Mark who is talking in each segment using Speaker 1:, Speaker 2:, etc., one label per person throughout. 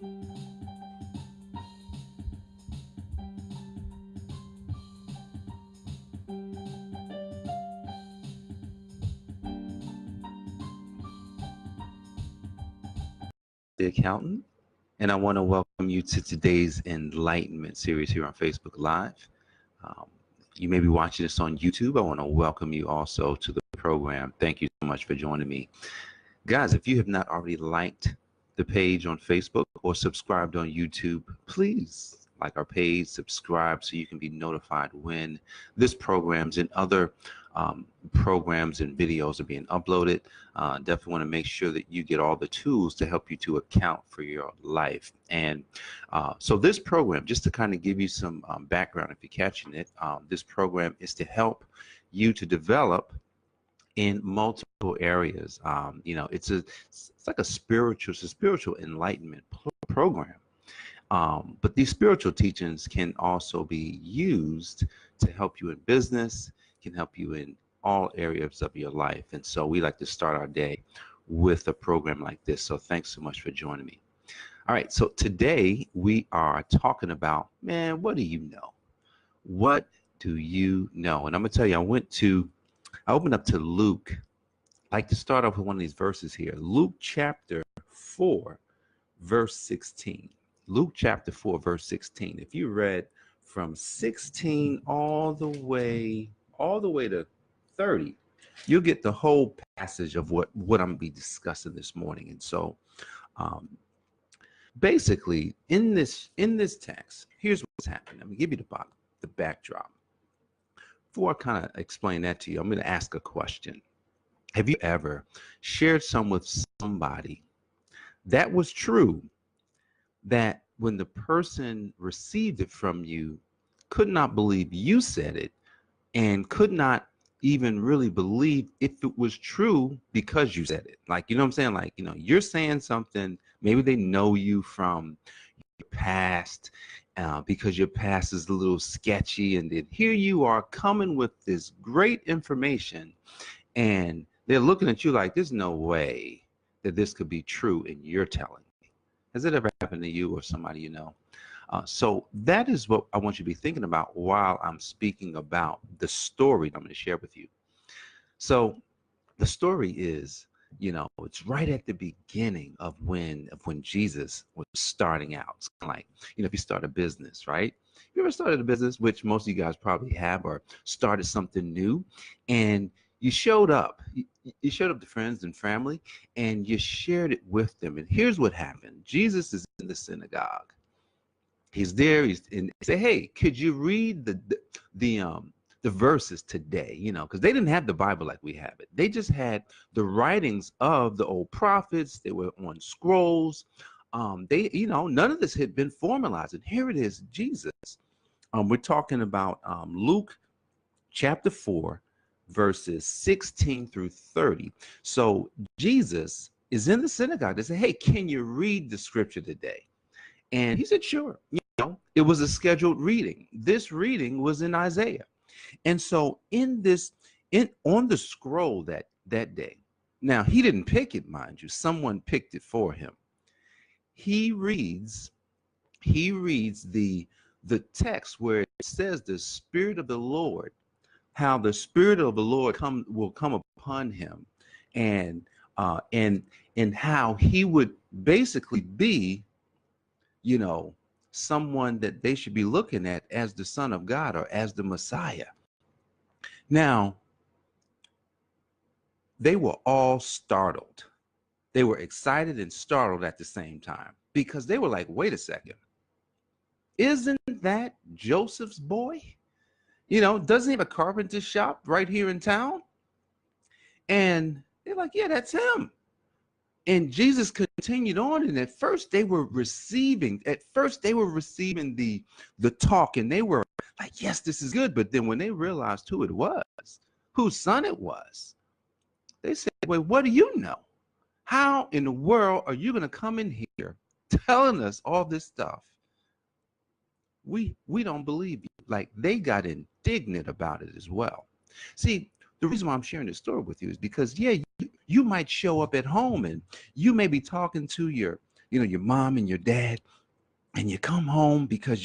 Speaker 1: The accountant, and I want to welcome you to today's Enlightenment series here on Facebook Live. Um, you may be watching this on YouTube. I want to welcome you also to the program. Thank you so much for joining me. Guys, if you have not already liked the page on Facebook or subscribed on YouTube, please like our page, subscribe so you can be notified when this programs and other programs and videos are being uploaded. Definitely want to make sure that you get all the tools to help you to account for your life. And so this program, just to kind of give you some background if you're catching it, this program is to help you to develop in multiple areas. It's like a spiritual enlightenment program. But these spiritual teachings can also be used to help you in business, can help you in all areas of your life. And so we like to start our day with a program like this. So thanks so much for joining me. All right. So today we are talking about, man, what do you know? What do you know? And I'm going to tell you, I opened up to Luke. I like to start off with one of these verses here. Luke chapter 4, verse 16. Luke chapter 4, verse 16. If you read from 16 all the way to 30, you'll get the whole passage of what I'm going to be discussing this morning. And so basically in this text, here's what's happening. Let me give you the backdrop. Before I kind of explain that to you, I'm going to ask a question. Have you ever shared some with somebody that was true, that when the person received it from you, could not believe you said it and could not even really believe if it was true because you said it? Like, you know what I'm saying? Like, you're saying something, maybe they know you from your past, because your past is a little sketchy, and then here you are coming with this great information, and they're looking at you like there's no way that this could be true, and you're telling me. Has it ever happened to you or somebody you know? So that is what I want you to be thinking about while I'm speaking about the story that I'm going to share with you. So the story is, it's right at the beginning of when Jesus was starting out. It's kind of like, if you start a business, right? You ever started a business, which most of you guys probably have, or started something new, and you showed up. You showed up to friends and family, and you shared it with them. And here's what happened. Jesus is in the synagogue. He's there. He say, "Hey, could you read the verses today?" Because they didn't have the Bible like we have it. They just had the writings of the old prophets. They were on scrolls. None of this had been formalized. And here it is, Jesus. We're talking about Luke chapter 4, verses 16 through 30. So Jesus is in the synagogue. They say, "Hey, can you read the scripture today?" And he said, "Sure." It was a scheduled reading. This reading was in Isaiah. And so on the scroll that day, now he didn't pick it, mind you, someone picked it for him. He reads the text where it says the Spirit of the Lord, how the Spirit of the Lord will come upon him, and how he would basically be, someone that they should be looking at as the Son of God or as the Messiah. Now, they were all startled. They were excited and startled at the same time, because they were like, wait a second. Isn't that Joseph's boy? Doesn't he have a carpenter shop right here in town? And they're like, yeah, that's him. And Jesus continued on, and at first they were receiving the talk, and they were like, yes, this is good. But then when they realized who it was, whose son it was, they said, well, what do you know? How in the world are you going to come in here telling us all this stuff? We don't believe you. Like, they got indignant about it as well. See, the reason why I'm sharing this story with you is because, yeah, you might show up at home and you may be talking to your your mom and your dad, and you come home because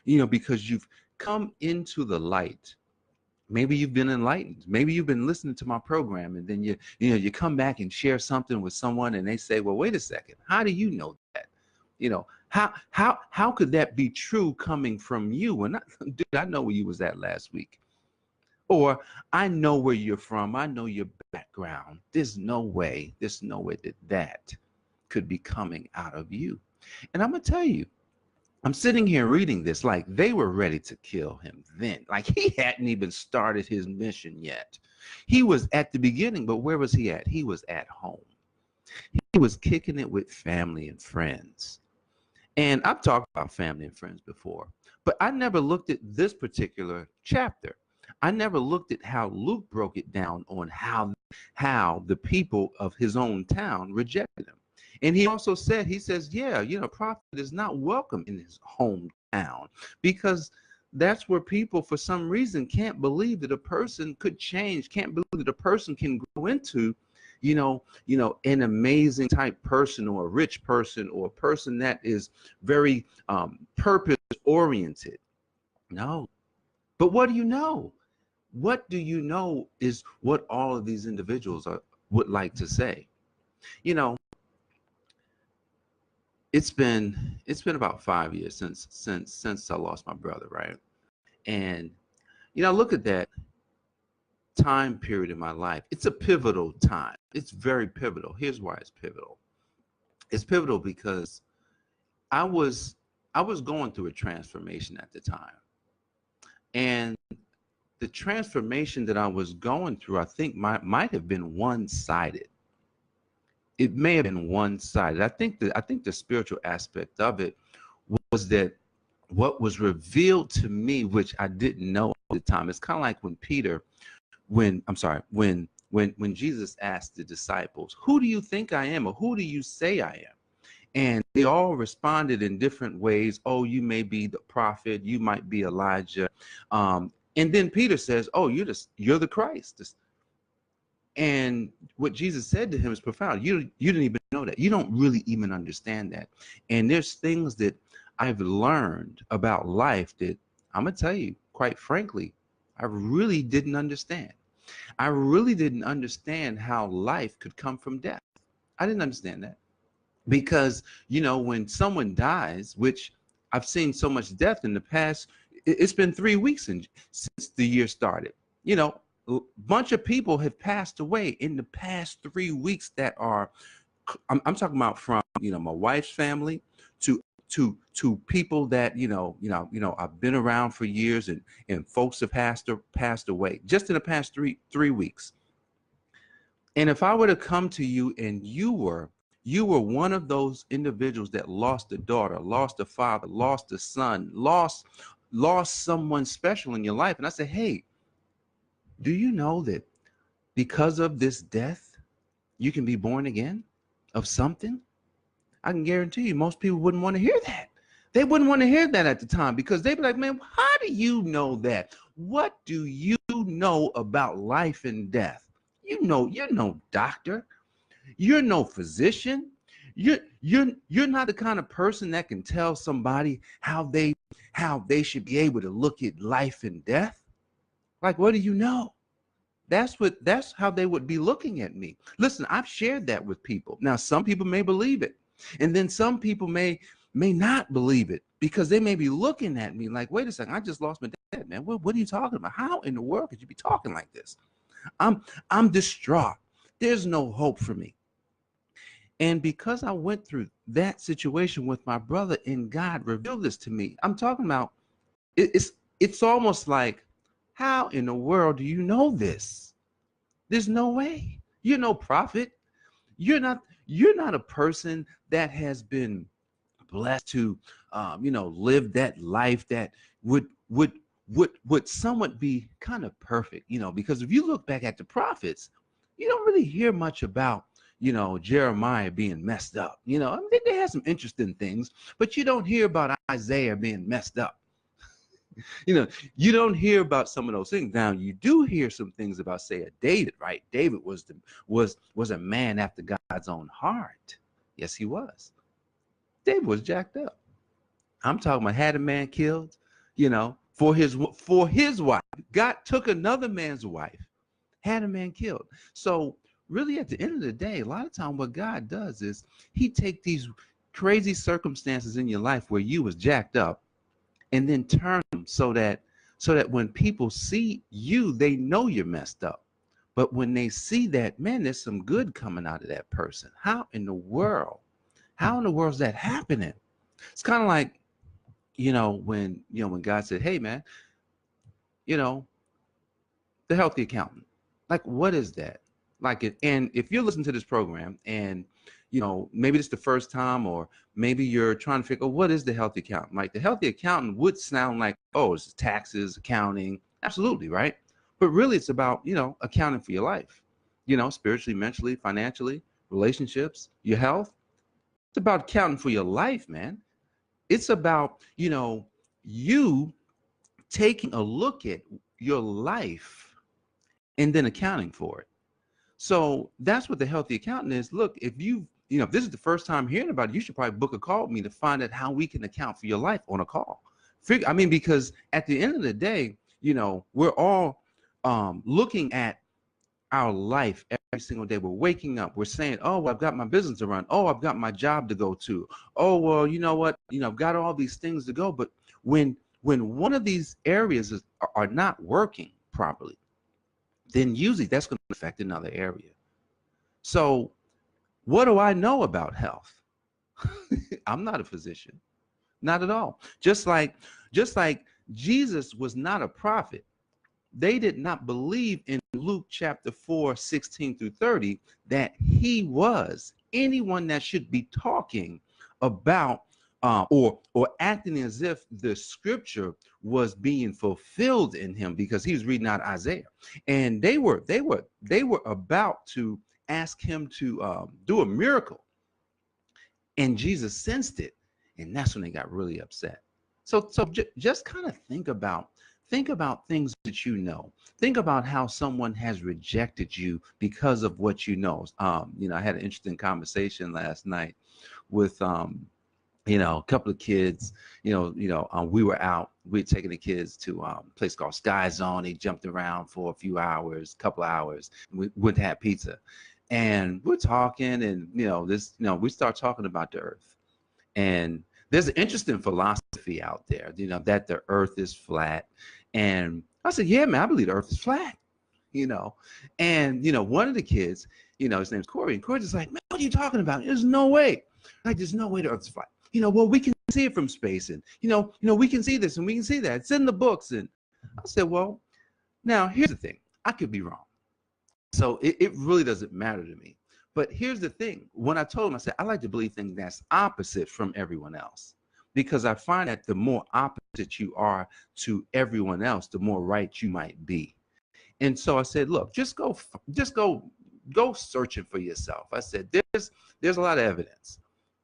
Speaker 1: because you've come into the light. Maybe you've been enlightened. Maybe you've been listening to my program, and then you come back and share something with someone, and they say, well, wait a second, how do you know that? How could that be true coming from you? And dude, I know where you was at last week. Or I know where you're from. I know your background. There's no way that that could be coming out of you. And I'm going to tell you, I'm sitting here reading this like they were ready to kill him then. Like he hadn't even started his mission yet. He was at the beginning, but where was he at? He was at home. He was kicking it with family and friends. And I've talked about family and friends before, but I never looked at this particular chapter. I never looked at how Luke broke it down on how the people of his own town rejected him. And he also said, he says, yeah, prophet is not welcome in his hometown, because that's where people, for some reason, can't believe that a person could change, can't believe that a person can grow into, an amazing type person, or a rich person, or a person that is very purpose oriented. No. But what do you know? What do you know is what all of these individuals would like to say. It's been about 5 years since I lost my brother, right? And look at that time period in my life. It's a pivotal time. It's very pivotal. Here's why it's pivotal. It's pivotal because I was going through a transformation at the time. And the transformation that I was going through, I think might have been one-sided. It may have been one-sided. I think the spiritual aspect of it was that what was revealed to me, which I didn't know at the time. It's kind of like when Jesus asked the disciples, who do you think I am, or who do you say I am? And they all responded in different ways. Oh, you may be the prophet, you might be Elijah. And then Peter says, oh, you're the Christ. And what Jesus said to him is profound. You didn't even know that. You don't really even understand that. And there's things that I've learned about life that I'm going to tell you, quite frankly, I really didn't understand. I really didn't understand how life could come from death. I didn't understand that. Because, when someone dies, which I've seen so much death in the past, it's been 3 weeks since the year started. A bunch of people have passed away in the past 3 weeks that are, I'm talking about from, my wife's family to people that, I've been around for years, and folks have passed away just in the past three weeks. And if I were to come to you and you were one of those individuals that lost a daughter, lost a father, lost a son, lost someone special in your life, and I say, hey, do you know that because of this death, you can be born again of something? I can guarantee you most people wouldn't want to hear that. They wouldn't want to hear that at the time, because they'd be like, man, how do you know that? What do you know about life and death? You're no doctor. You're no physician. You're not the kind of person that can tell somebody how they should be able to look at life and death. Like, what do you know? That's how they would be looking at me. Listen, I've shared that with people. Now, some people may believe it, and then some people may not believe it, because they may be looking at me like, wait a second, I just lost my dad, man. What are you talking about? How in the world could you be talking like this? I'm distraught. There's no hope for me. And because I went through that situation with my brother, and God revealed this to me, I'm talking about it's almost like, how in the world do you know this? There's no way. You're no prophet. You're not a person that has been blessed to live that life that would somewhat be kind of perfect, because if you look back at the prophets, you don't really hear much about Jeremiah being messed up. I mean, they had some interesting things, but you don't hear about Isaiah being messed up. You don't hear about some of those things. Now, you do hear some things about, say, a David, right? David was a man after God's own heart. Yes, he was. David was jacked up. I'm talking about had a man killed, you know, for his wife. God took another man's wife, had a man killed. So really at the end of the day, a lot of time what God does is he take these crazy circumstances in your life where you was jacked up and then turn them so that when people see you, they know you're messed up. But when they see that, man, there's some good coming out of that person. How in the world is that happening? It's kind of like, when God said, hey man, you know, the healthy accountant, like, what is that? Like, and if you're listening to this program and, maybe it's the first time, or maybe you're trying to figure out what is the healthy accountant? Like the healthy accountant would sound like, oh, it's taxes, accounting. Absolutely. Right. But really it's about, accounting for your life, spiritually, mentally, financially, relationships, your health. It's about accounting for your life, man. It's about, you taking a look at your life and then accounting for it. So that's what the healthy accountant is. Look, if if this is the first time hearing about it, you should probably book a call with me to find out how we can account for your life on a call. Because at the end of the day, we're all looking at our life every single day. We're waking up. We're saying, oh, well, I've got my business to run. Oh, I've got my job to go to. Oh, well, you know what? I've got all these things to go. But when one of these areas are not working properly, then usually that's going to affect another area. So what do I know about health? I'm not a physician, not at all. Just like Jesus was not a prophet. They did not believe in Luke chapter 4, 16 through 30, that he was anyone that should be talking about or acting as if the scripture was being fulfilled in him, because he was reading out Isaiah, and they were about to ask him to do a miracle, and Jesus sensed it, and that's when they got really upset. So just kind of think about things that you know. Think about how someone has rejected you because of what you know. I had an interesting conversation last night with a couple of kids. We were out. We had taken the kids to a place called Sky Zone. They jumped around for a few hours, couple of hours. We went to have pizza, and we're talking, and we start talking about the earth. And there's an interesting philosophy out there, that the earth is flat. And I said, yeah, man, I believe the earth is flat, And, one of the kids, his name's Corey. And Corey's just like, man, what are you talking about? There's no way. Like, there's no way the earth is flat. Well, we can see it from space. And, we can see this and we can see that. It's in the books. And I said, well, now here's the thing. I could be wrong. So it really doesn't matter to me. But here's the thing. When I told him, I said, I like to believe things that's opposite from everyone else, because I find that the more opposite you are to everyone else, the more right you might be. And so I said, look, just go searching for yourself. I said, there's a lot of evidence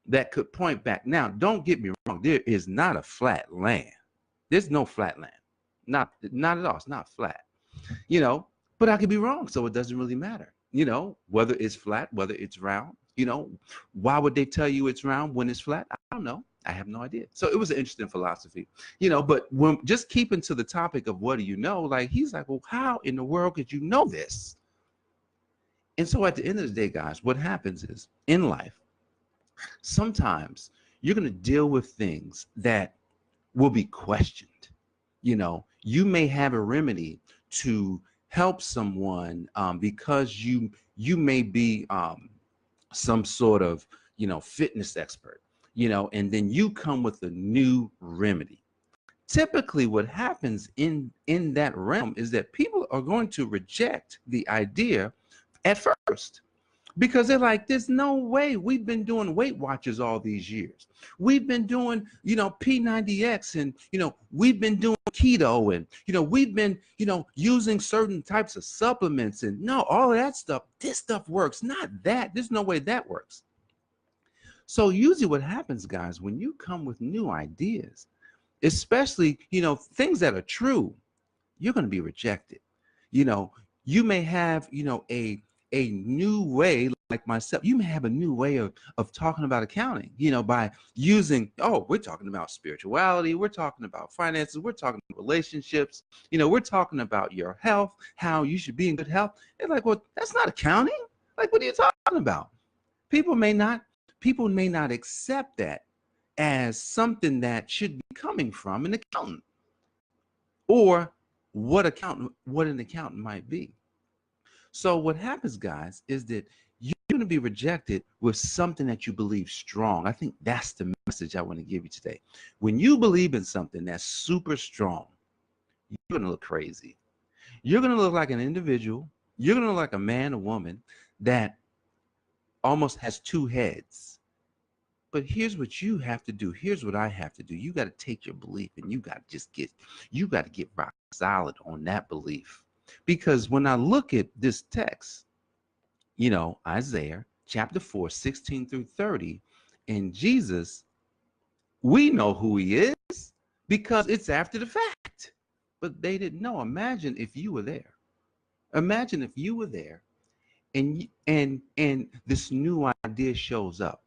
Speaker 1: that could point back. Now, don't get me wrong. There is not a flat land. There's no flat land. Not at all. It's not flat, but I could be wrong. So it doesn't really matter. Whether it's flat, whether it's round, why would they tell you it's round when it's flat? I don't know. I have no idea. So it was an interesting philosophy, but when just keeping to the topic of what do you know, like he's like, well, how in the world could you know this? And so at the end of the day, guys, what happens is in life, sometimes you're going to deal with things that will be questioned. You may have a remedy to help someone because you may be some sort of fitness expert, and then you come with a new remedy. Typically what happens in that realm is that people are going to reject the idea at first, because they're like, there's no way. We've been doing Weight Watchers all these years. We've been doing, P90X, and, we've been doing keto, and, we've been, using certain types of supplements, and no, all of that stuff, this stuff works, not that. There's no way that works. So usually what happens, guys, when you come with new ideas, especially, things that are true, you're going to be rejected. You may have, a new way. like myself, you may have a new way of talking about accounting, by using, oh, we're talking about spirituality, we're talking about finances, we're talking about relationships, we're talking about your health, how you should be in good health. They're like, well, that's not accounting. Like, what are you talking about? People may not accept that as something that should be coming from an accountant, or what an accountant might be. So what happens, guys, is that you're going to be rejected with something that you believe strong. I think that's the message I want to give you today. When you believe in something that's super strong, you're going to look crazy. You're going to look like an individual. You're going to look like a man or woman that almost has two heads. But here's what you have to do. Here's what I have to do. You got to take your belief and you got to get rock solid on that belief. Because when I look at this text, Isaiah chapter 4, 16 through 30, and Jesus, we know who he is because it's after the fact. But they didn't know. Imagine if you were there. Imagine if you were there and this new idea shows up.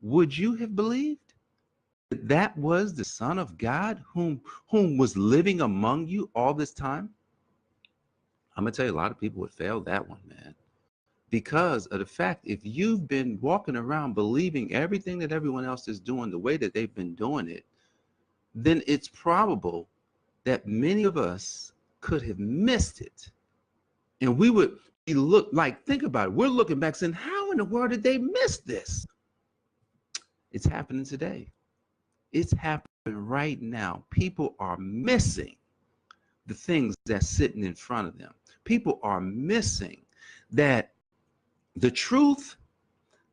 Speaker 1: Would you have believed that was the Son of God whom was living among you all this time? I'm going to tell you, a lot of people would fail that one, man. Because of the fact, if you've been walking around believing everything that everyone else is doing the way that they've been doing it, then it's probable that many of us could have missed it. And we would think about it. We're looking back saying, how in the world did they miss this? It's happening today. It's happening right now. People are missing the things that's sitting in front of them. People are missing that the truth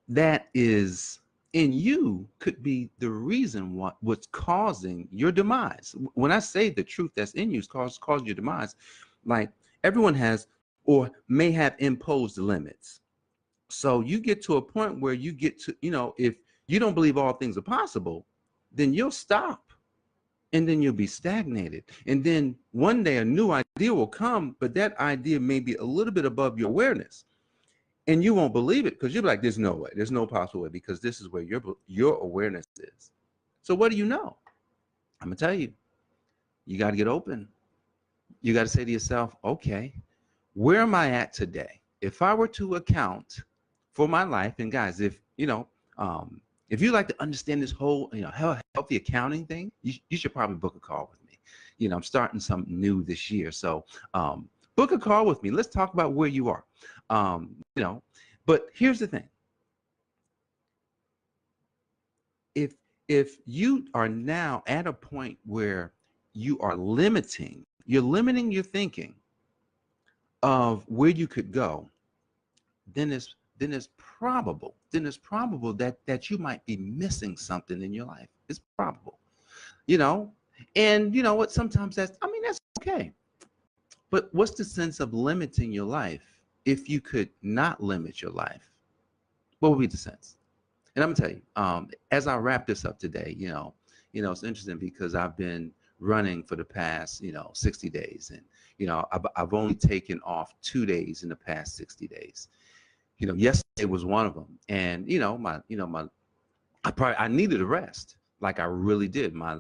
Speaker 1: that is in you could be the reason what's causing your demise. When I say the truth that's in you cause your demise, like everyone has or may have imposed limits. So you get to a point where you get to, if you don't believe all things are possible, then you'll stop. And then you'll be stagnated. And then one day a new idea will come, but that idea may be a little bit above your awareness. And you won't believe it because you'll be like, there's no way. There's no possible way because this is where your awareness is. So what do you know? I'm going to tell you, you got to get open. You got to say to yourself, okay, where am I at today? If I were to account for my life, and guys, if you like to understand this whole, healthy accounting thing, you should probably book a call with me. I'm starting something new this year. So book a call with me. Let's talk about where you are. But here's the thing. If you are now at a point where you're limiting your thinking of where you could go, then it's probable that you might be missing something in your life. It's probable, and you know what? Sometimes that's okay. But what's the sense of limiting your life if you could not limit your life? What would be the sense? And I'm gonna tell you, as I wrap this up today, it's interesting because I've been running for the past, 60 days, and I've only taken off 2 days in the past 60 days. Yesterday was one of them, and I needed a rest, like I really did. My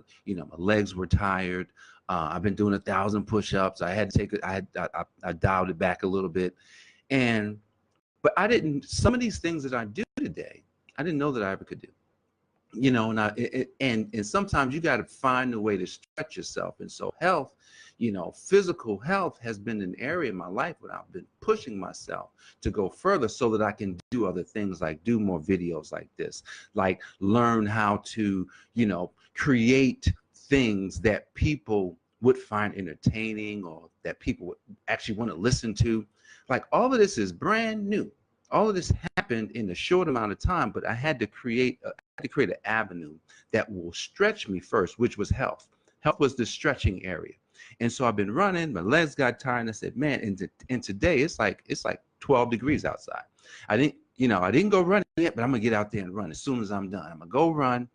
Speaker 1: legs were tired. I've been doing 1,000 push-ups. I had to take it. I dialed it back a little bit, but I didn't. Some of these things that I do today, I didn't know that I ever could do. And sometimes you got to find a way to stretch yourself. And so health, physical health has been an area in my life where I've been pushing myself to go further so that I can do other things, like do more videos like this, like learn how to, create things that people would find entertaining or that people would actually want to listen to. Like all of this is brand new. All of this happened in a short amount of time, but I had to create an avenue that will stretch me first, which was health. Health was the stretching area. And so I've been running, my legs got tired, and I said, man, and today it's like 12 degrees outside. I didn't go running yet, but I'm gonna get out there and run as soon as I'm done. I'm gonna go run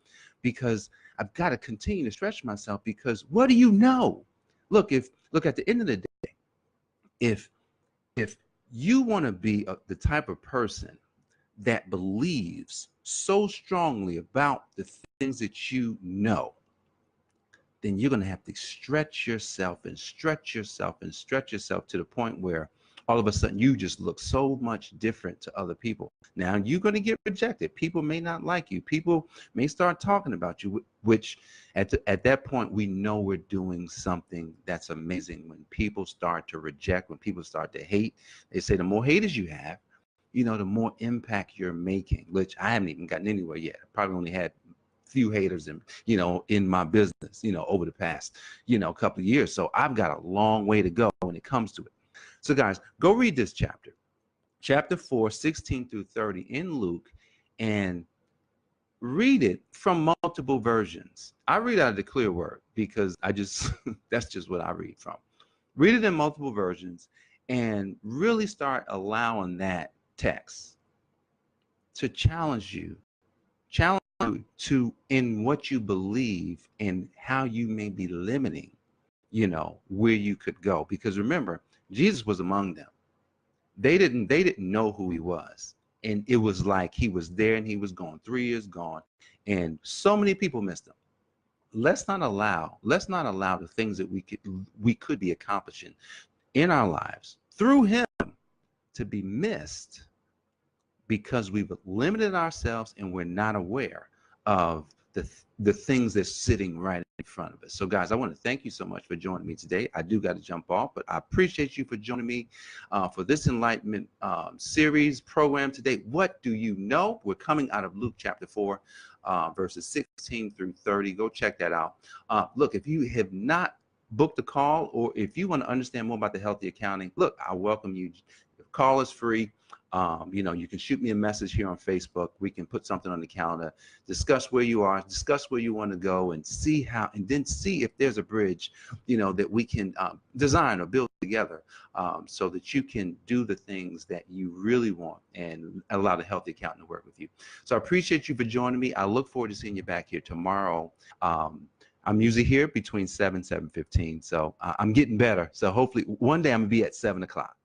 Speaker 1: because I've got to continue to stretch myself, because what do you know? Look at the end of the day, if you want to be the type of person that believes so strongly about the things that you know, then you're going to have to stretch yourself and stretch yourself and stretch yourself to the point where all of a sudden you just look so much different to other people. Now you're going to get rejected. People may not like you. People may start talking about you, which at that point we know we're doing something that's amazing. When people start to reject, when people start to hate, they say the more haters you have, you know, the more impact you're making, which I haven't even gotten anywhere yet. I probably only had few haters in, you know, in my business, you know, over the past, you know, couple of years. So I've got a long way to go when it comes to it. So guys, go read this chapter 4, 16 through 30 in Luke, and read it from multiple versions. I read out of the Clear Word because I just, that's just what I read from. Read it in multiple versions and really start allowing that text to challenge you to in what you believe and how you may be limiting, you know, where you could go. Because remember, Jesus was among them. They didn't know who he was. And it was like he was there and he was gone. 3 years gone. And so many people missed him. Let's not allow the things that we could be accomplishing in our lives through him to be missed because we've limited ourselves and we're not aware of the things that's sitting right in front of us. So guys, I want to thank you so much for joining me today. I do got to jump off, but I appreciate you for joining me for this enlightenment series program today. What do you know? We're coming out of Luke chapter 4 verses 16 through 30. Go check that out. Look, if you have not booked a call, or if you want to understand more about the healthy accounting, look, I welcome you. The call is free. You know, you can shoot me a message here on Facebook. We can put something on the calendar, discuss where you are, discuss where you want to go, and see how, and then see if there's a bridge, you know, that we can design or build together so that you can do the things that you really want and allow the healthy accountant to work with you. So I appreciate you for joining me. I look forward to seeing you back here tomorrow. I'm usually here between 7 and 7:15. So I'm getting better. So hopefully one day I'm gonna be at 7 o'clock.